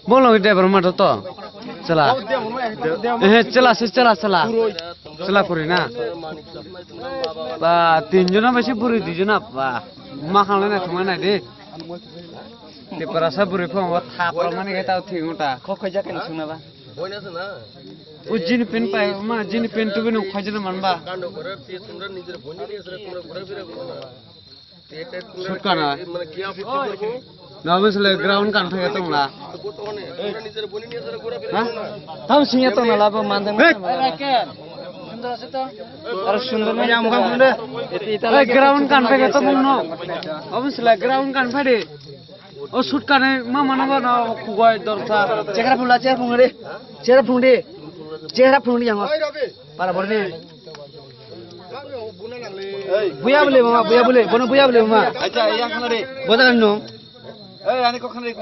बोलो ड्राइवर मत तो चला चला चला चला चला पुरी ना बा 3 जना बेसे पुरी 2 जना बा मा खालामनाय थांनाय दे ते परसा पुरी फो थापर माने गेता थिंगटा खखै जाकेन सुनाबा बयनासो ना उजिन पेन पाय मा जिन पेन टुबे न खजन मानबा कांडो करे पे सुंदर निजर बनि दिसरे तुमरा घरे फिरे ते टाइप सुकाना माने किया फिट करबो नमस्ले ग्राउंड कान थागे तंगला निजर बनि दिसरे घरे फिरे थाम सिंया तो ना लाबो मानदे सुंदर আছে তো আর সুন্দর না আমগা মুন্ডে এ গ্রাউন্ড কান থাগে তো মুনো অবশ্যই গ্রাউন্ড কান ফাড়ে ও শুট কানে মা মানাবা না খুগাই দরসা চেহারা ফুলা চেহারা ফুংরে চেহারা ফুংনি আমা পারা বড়নে বুয়া বলে মামা বুয়া বলে বনো বুয়া বলে মামা আচ্ছা ইয়া খানা রে বোদা কানো এই আনি কখানে রে